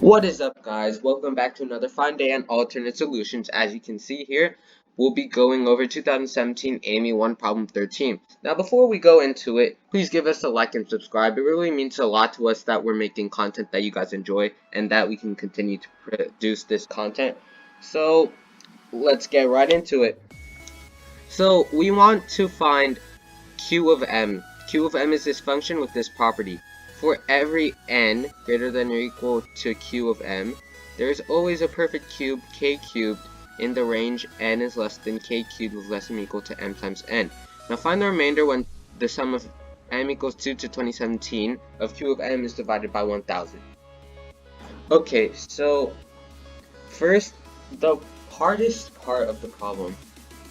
What is up, guys? Welcome back to another fine day on alternate solutions. As you can see here, we'll be going over 2017 AIME I Problem 13. Now, before we go into it, please give us a like and subscribe. It really means a lot to us that we're making content that you guys enjoy and that we can continue to produce this content. So, let's get right into it. So, we want to find Q of M. Q of M is this function with this property. For every n greater than or equal to Q of M, there is always a perfect cube k cubed in the range n is less than k cubed is less than or equal to m times n. Now find the remainder when the sum of m equals 2 to 2017 of Q of M is divided by 1000. Okay, so first, the hardest part of the problem,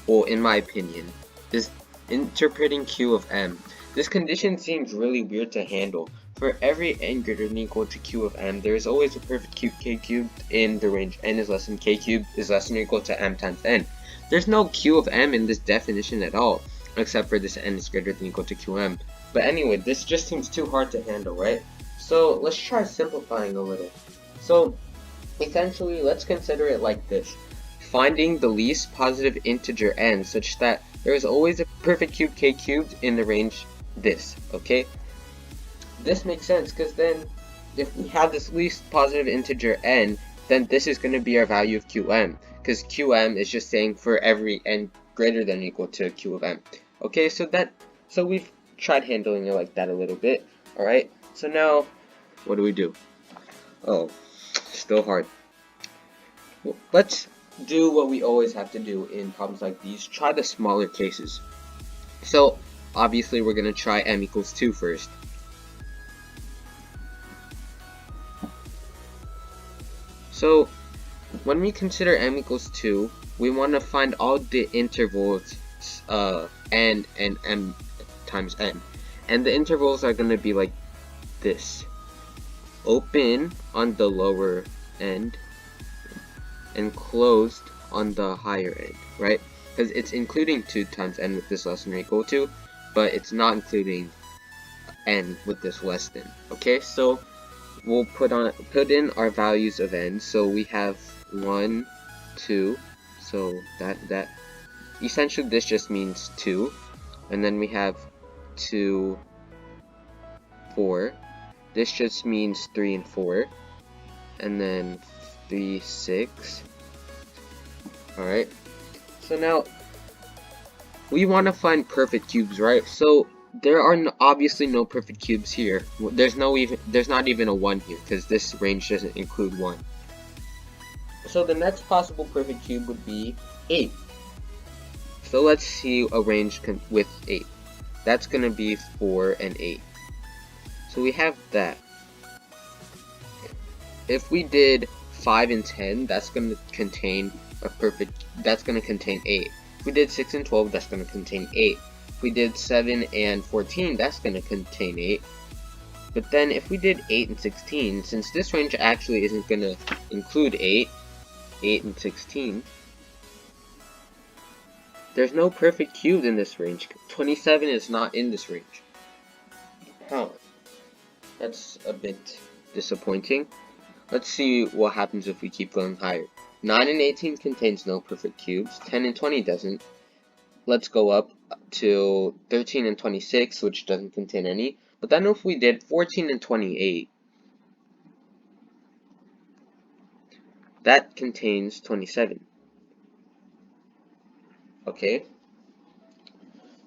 well, in my opinion, is interpreting Q of M. This condition seems really weird to handle. For every n greater than or equal to Q of M, there is always a perfect cube k cubed in the range n is less than k cubed is less than or equal to m times n. There's no Q of M in this definition at all, except for this n is greater than or equal to QM. But anyway, this just seems too hard to handle, right? So let's try simplifying a little. So essentially, let's consider it like this. Finding the least positive integer n such that there is always a perfect cube k cubed in the range this, okay? This makes sense because then if we have this least positive integer n, then this is going to be our value of qm, because qm is just saying for every n greater than or equal to q of m. Okay, so we've tried handling it like that a little bit. Alright, so now what do? Oh, still hard. Well, let's do what we always have to do in problems like these. Try the smaller cases. So obviously we're going to try m equals 2 first. So when we consider m equals 2, we want to find all the intervals n and m times n. And the intervals are going to be like this. Open on the lower end and closed on the higher end, right? Because it's including 2 times n with this less than or equal to, but it's not including n with this less than. Okay, so we'll put in our values of n. So we have 1, 2, so that essentially this just means 2, and then we have 2, 4. This just means 3 and 4, and then 3, 6. Alright, so now we want to find perfect cubes, right? So there are obviously no perfect cubes here. There's not even a 1 here because this range doesn't include 1. So the next possible perfect cube would be 8. So let's see a range with 8. That's going to be 4 and 8. So we have that. If we did 5 and 10, that's going to contain that's going to contain 8. If we did 6 and 12, that's going to contain 8. If we did 7 and 14, that's going to contain 8. But then if we did 8 and 16, since this range actually isn't going to include 8 and 16, there's no perfect cube in this range. 27 is not in this range. Huh. That's a bit disappointing. Let's see what happens if we keep going higher. 9 and 18 contains no perfect cubes. 10 and 20 doesn't. Let's go up to 13 and 26, which doesn't contain any. But then if we did 14 and 28, that contains 27. Okay?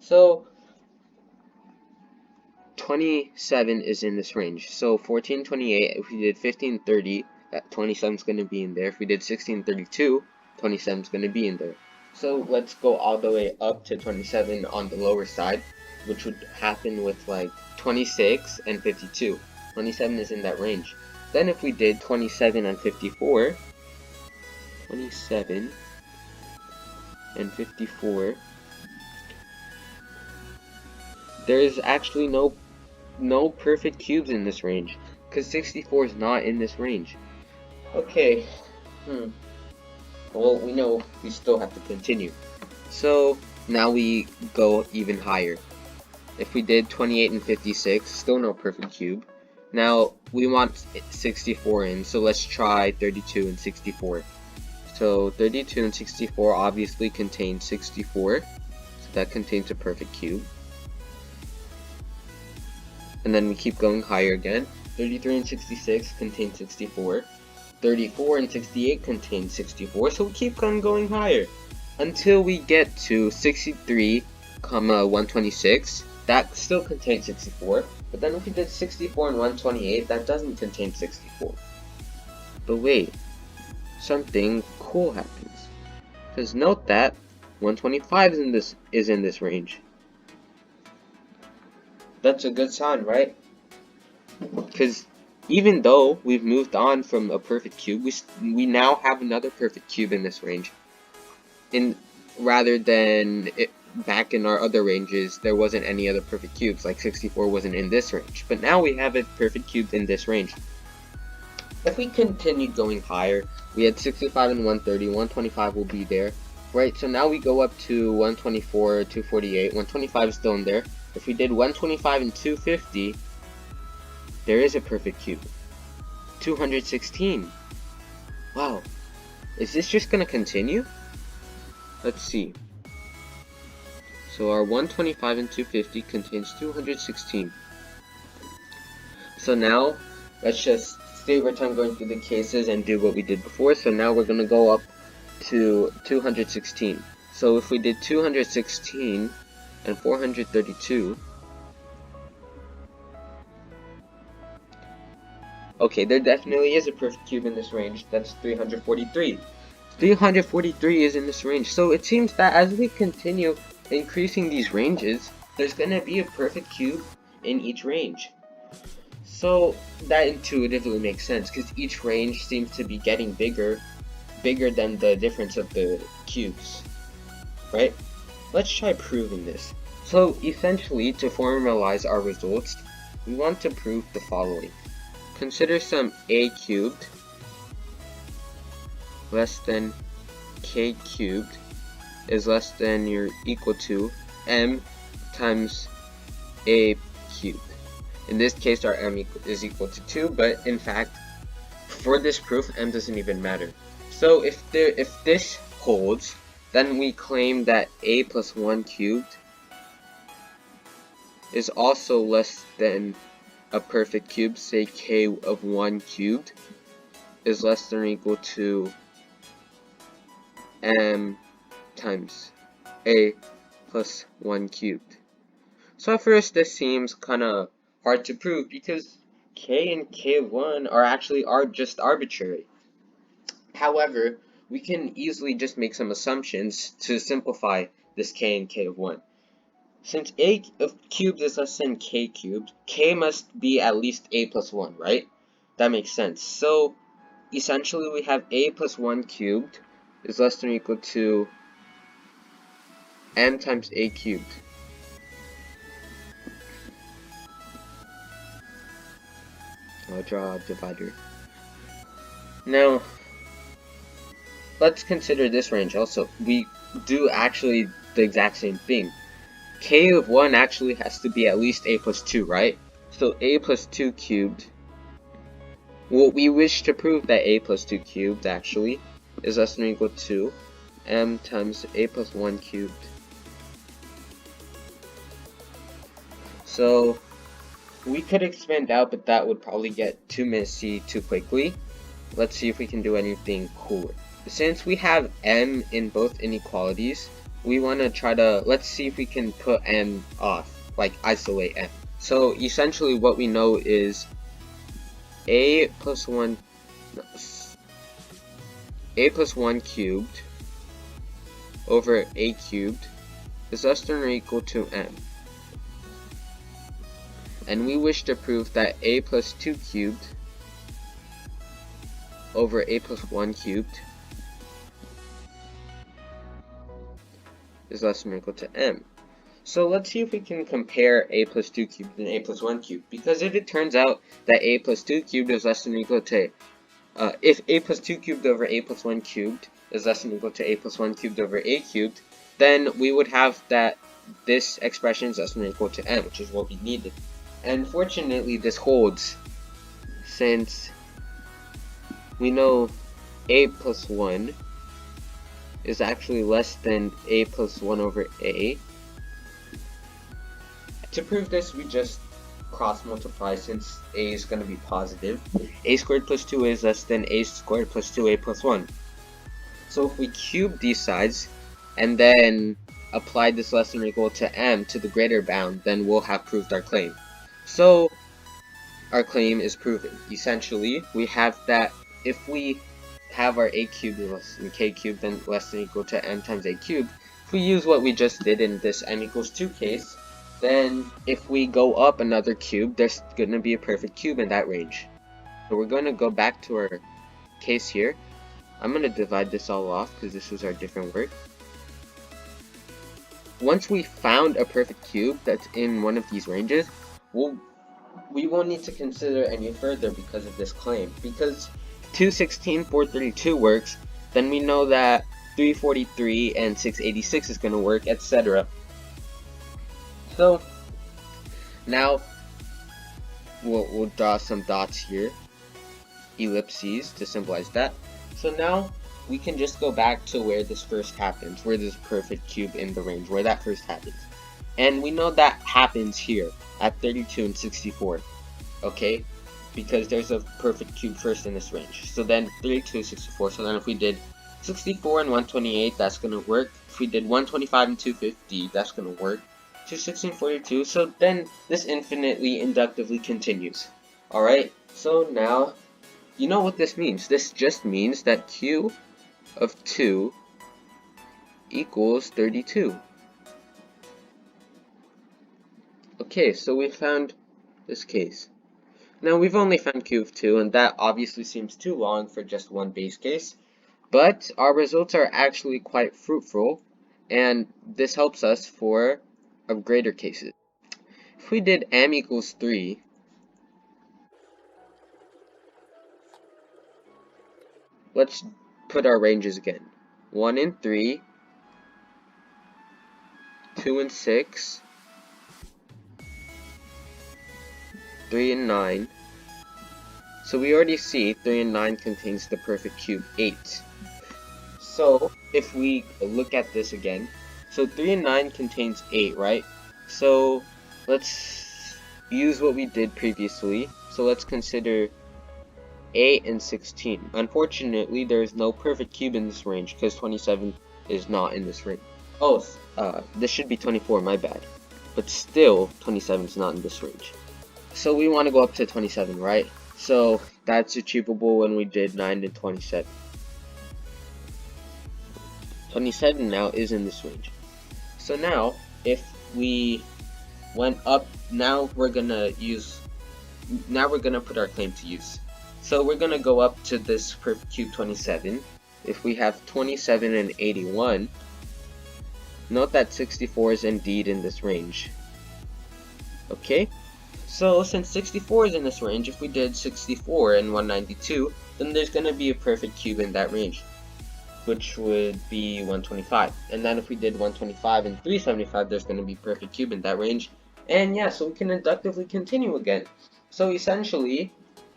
So 27 is in this range. So 14, 28, if we did 15, 30, that 27 is going to be in there. If we did 16, 32, 27 is going to be in there. So let's go all the way up to 27 on the lower side, which would happen with like 26 and 52. 27 is in that range. Then if we did 27 and 54, 27 and 54, there's actually no perfect cubes in this range, because 64 is not in this range. Okay, well, we know we still have to continue. So now we go even higher. If we did 28 and 56, still no perfect cube. Now we want 64 in, so let's try 32 and 64. So 32 and 64 obviously contain 64, so that contains a perfect cube. And then we keep going higher again. 33 and 66 contain 64. 34 and 68 contain 64, so we keep on going higher until we get to 63, 126. That still contains 64, but then if we did 64 and 128, that doesn't contain 64. But wait, something cool happens. Because note that 125 is in this range. That's a good sign, right? Because even though we've moved on from a perfect cube, we now have another perfect cube in this range. Rather than back in our other ranges, there wasn't any other perfect cubes, like 64 wasn't in this range. But now we have a perfect cube in this range. If we continue going higher, we had 65 and 130, 125 will be there. Right, so now we go up to 124, 248, 125 is still in there. If we did 125 and 250, there is a perfect cube. 216. Wow. Is this just going to continue? Let's see. So our 125 and 250 contains 216. So now, let's just save our time going through the cases and do what we did before. So now we're going to go up to 216. So if we did 216 and 432, okay, there definitely is a perfect cube in this range. That's 343. 343 is in this range. So it seems that as we continue increasing these ranges, there's going to be a perfect cube in each range. So that intuitively makes sense, because each range seems to be getting bigger than the difference of the cubes, right? Let's try proving this. So essentially, to formalize our results, we want to prove the following. Consider some a cubed less than k cubed is less than or equal to m times a cubed. In this case, our m is equal to 2, but in fact, for this proof, m doesn't even matter. So if this holds, then we claim that a plus 1 cubed is also less than a perfect cube, say k of 1 cubed is less than or equal to m times a plus 1 cubed. So at first this seems kind of hard to prove because k and k of 1 are just arbitrary. However, we can easily just make some assumptions to simplify this k and k of 1. Since a of cubed is less than k cubed, k must be at least a plus 1, right? That makes sense. So essentially we have a plus 1 cubed is less than or equal to m times a cubed. I'll draw a divider. Now, let's consider this range also. We do actually the exact same thing. K of 1 actually has to be at least a plus 2, right? So a plus 2 cubed, well, we wish to prove that a plus 2 cubed actually is less than or equal to m times a plus 1 cubed. So we could expand out, but that would probably get too messy too quickly. Let's see if we can do anything cooler. Since we have m in both inequalities, we want to try to, let's see if we can put m off, like isolate m. So essentially what we know is a plus 1 cubed over a cubed is less than or equal to m. And we wish to prove that a plus 2 cubed over a plus 1 cubed is less than or equal to m. So let's see if we can compare a plus 2 cubed and a plus 1 cubed. Because if it turns out that a plus 2 cubed is less than or equal to, if a plus 2 cubed over a plus 1 cubed is less than or equal to a plus 1 cubed over a cubed, then we would have that this expression is less than or equal to m, which is what we needed. And fortunately this holds. since we know a plus 1 is actually less than a plus 1 over a. To prove this, we just cross multiply since a is going to be positive. A squared plus 2a is less than a squared plus 2a plus 1. So if we cube these sides and then apply this less than or equal to m to the greater bound, then we'll have proved our claim. So our claim is proven. Essentially, we have that if we have our a cubed less than k cubed, then less than or equal to m times a cubed, if we use what we just did in this m equals 2 case, then if we go up another cube, there's going to be a perfect cube in that range. So we're going to go back to our case here. I'm going to divide this all off because this was our different work. Once we found a perfect cube that's in one of these ranges, we won't need to consider any further because of this claim. Because 216, 432 works, then we know that 343 and 686 is going to work, etc. So now we'll draw some dots here, ellipses to symbolize that. So now we can just go back to where this first happens, where there's a perfect cube in the range, where that first happens. And we know that happens here at 32 and 64, okay? Because there's a perfect cube first in this range. So then 32 and 64, so then if we did 64 and 128, that's going to work. If we did 125 and 250, that's going to work. 216, 42, so then this infinitely inductively continues. Alright, so now you know what this means. This just means that q of 2 equals 32. Okay, so we found this case. Now we've only found q of 2, and that obviously seems too long for just one base case, but our results are actually quite fruitful, and this helps us for of greater cases. If we did m equals 3, let's put our ranges again. 1 and 3, 2 and 6, 3 and 9. So we already see 3 and 9 contains the perfect cube 8. So if we look at this again, so 3 and 9 contains 8, right? So let's use what we did previously. So let's consider 8 and 16. Unfortunately, there is no perfect cube in this range because 27 is not in this range. Oh, this should be 24, my bad. But still, 27 is not in this range. So we want to go up to 27, right? So that's achievable when we did 9 and 27. 27 now is in this range. So now, if we went up, now we're gonna put our claim to use. So we're gonna go up to this perfect cube 27. If we have 27 and 81, note that 64 is indeed in this range. Okay, so since 64 is in this range, if we did 64 and 192, then there's gonna be a perfect cube in that range, which would be 125. And then if we did 125 and 375, there's going to be perfect cube in that range. And yeah, so we can inductively continue again. So essentially,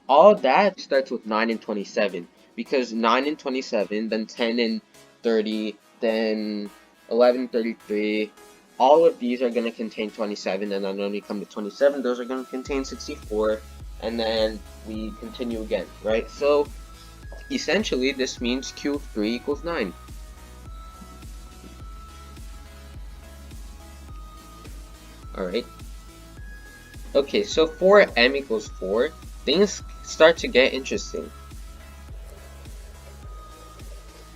all that starts with 9 and 27. Because 9 and 27, then 10 and 30, then 11 and 33, all of these are going to contain 27. And then when we come to 27, those are going to contain 64. And then we continue again, right? So essentially, this means q of 3 equals 9. Alright. Okay, so for m equals 4, things start to get interesting.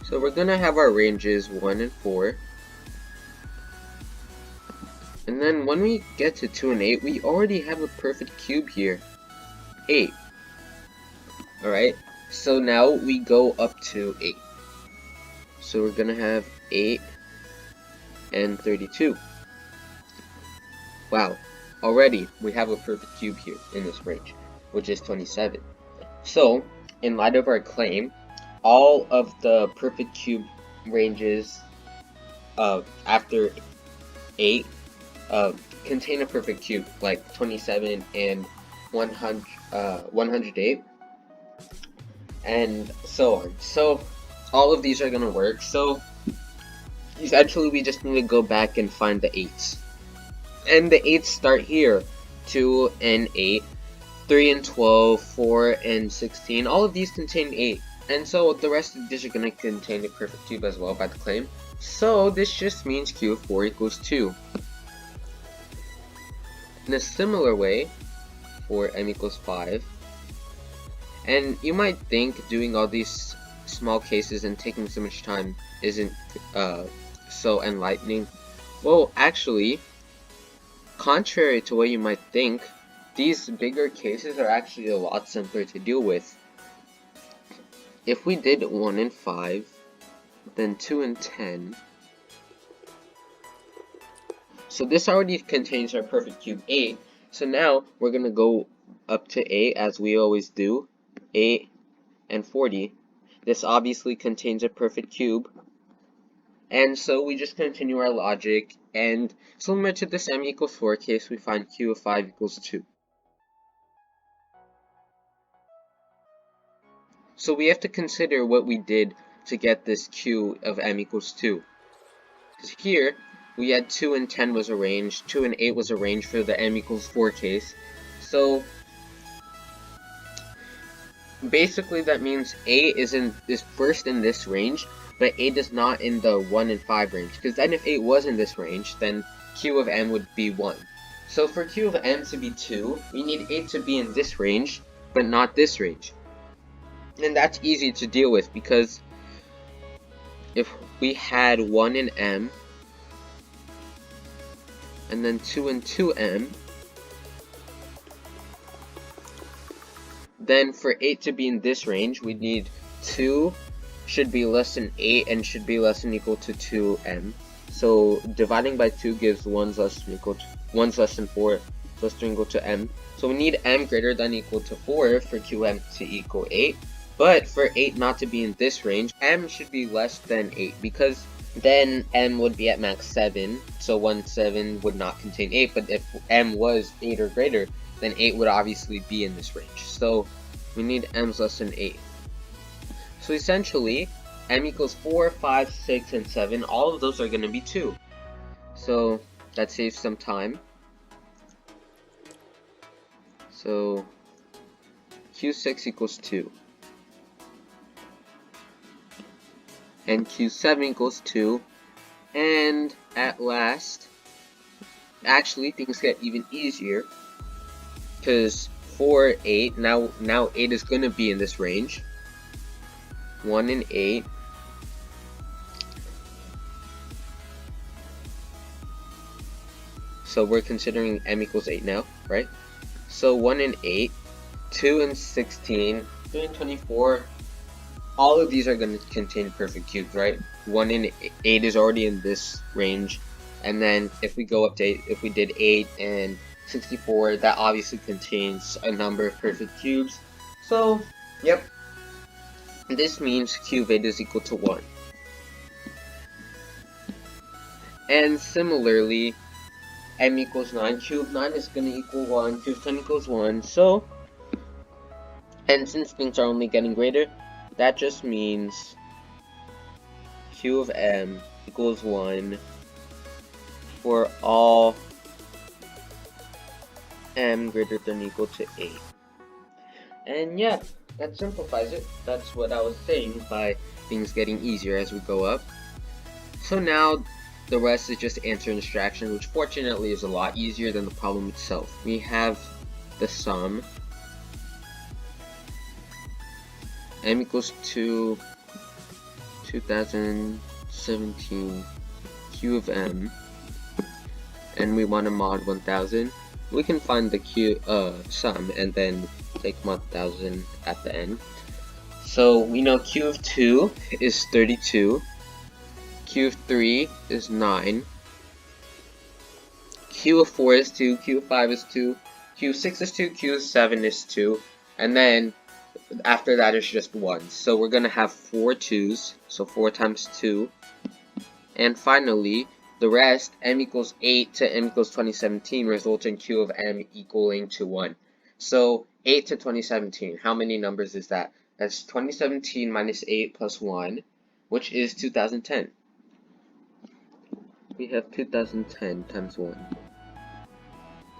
So we're going to have our ranges 1 and 4. And then when we get to 2 and 8, we already have a perfect cube here. 8. Alright. So now we go up to 8. So we're gonna have 8 and 32. Wow, already we have a perfect cube here in this range, which is 27. So, in light of our claim, all of the perfect cube ranges after 8 contain a perfect cube, like 27 and 108. and so on. So all of these are going to work. So essentially we just need to go back and find the 8s. And the 8s start here. 2 and 8, 3 and 12, 4 and 16. All of these contain 8. And so the rest of these are going to contain a perfect cube as well by the claim. So this just means Q of 4 equals 2. In a similar way, for M equals 5. And you might think doing all these small cases and taking so much time isn't so enlightening. Well, actually, contrary to what you might think, these bigger cases are actually a lot simpler to deal with. If we did 1 and 5, then 2 and 10, so this already contains our perfect cube 8, so now we're going to go up to 8 as we always do, 8 and 40. This obviously contains a perfect cube, and so we just continue our logic, and similar to this M equals 4 case, we find Q of 5 equals 2. So we have to consider what we did to get this Q of M equals 2. Because here, we had 2 and 10 was arranged, 2 and 8 was arranged for the M equals 4 case. So basically that means A is first in this range, but 8 is not in the 1 and 5 range. Because then if 8 was in this range, then Q of M would be 1. So for Q of M to be 2, we need 8 to be in this range, but not this range. And that's easy to deal with, because if we had 1 in M, and then 2 and 2M, then for 8 to be in this range, we need 2 should be less than 8 and should be less than equal to 2M. So dividing by 2 gives 1's less than 4, less than equal to M. So we need M greater than equal to 4 for QM to equal 8. But for 8 not to be in this range, M should be less than 8, because then M would be at max 7, so 1, 7 would not contain 8, but if M was 8 or greater, then 8 would obviously be in this range. So we need M's less than 8. So essentially, M equals 4, 5, 6, and 7, all of those are going to be 2. So that saves some time. So Q6 equals 2. And Q7 equals 2, and at last, actually things get even easier, because 4, 8, now 8 is going to be in this range, 1 and 8, so we're considering M equals 8 now, right? So 1 and 8, 2 and 16, 3 and 24, all of these are going to contain perfect cubes, right? 1 and 8 is already in this range, and then if we go up to 8, if we did 8 and 64, that obviously contains a number of perfect cubes. So, yep, this means Q of 8 is equal to 1. And similarly, M equals 9, Q of 9 is going to equal 1, Q of 10 equals 1, so, and since things are only getting greater, that just means Q of M equals 1 for all M greater than or equal to 8. And yeah, that simplifies it. That's what I was saying by things getting easier as we go up. So now the rest is just answer and distraction, which fortunately is a lot easier than the problem itself. We have the sum. M equals to 2017 Q of M, and we want to mod 1000. We can find the sum and then take mod 1000 at the end. So we know Q of 2 is 32, Q of 3 is 9, Q of 4 is 2, Q of 5 is 2, Q of 6 is 2, Q of 7 is 2, and then after that is just 1. So we're going to have 4 2's, so 4 times 2. And finally, the rest, M equals 8 to M equals 2017, results in Q of M equaling to 1. So 8 to 2017, how many numbers is that? That's 2017 minus 8 plus 1, which is 2010. We have 2010 times 1.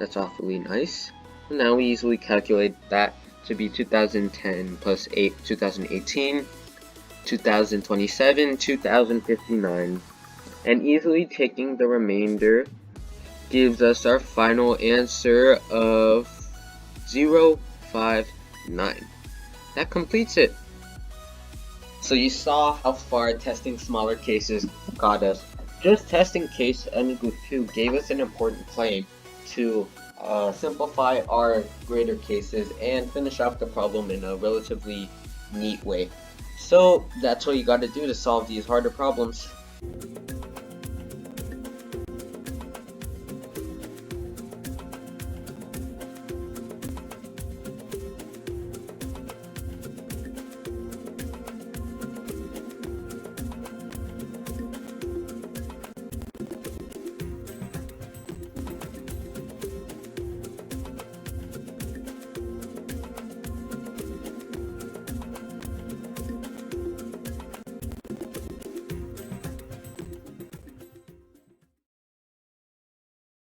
That's awfully nice. And now we easily calculate that to be 2010 plus 8, 2018, 2027, 2059. And easily taking the remainder gives us our final answer of 059. That completes it. So you saw how far testing smaller cases got us. Just testing case n equals 2 gave us an important claim to simplify our greater cases and finish off the problem in a relatively neat way. So that's what you gotta do to solve these harder problems.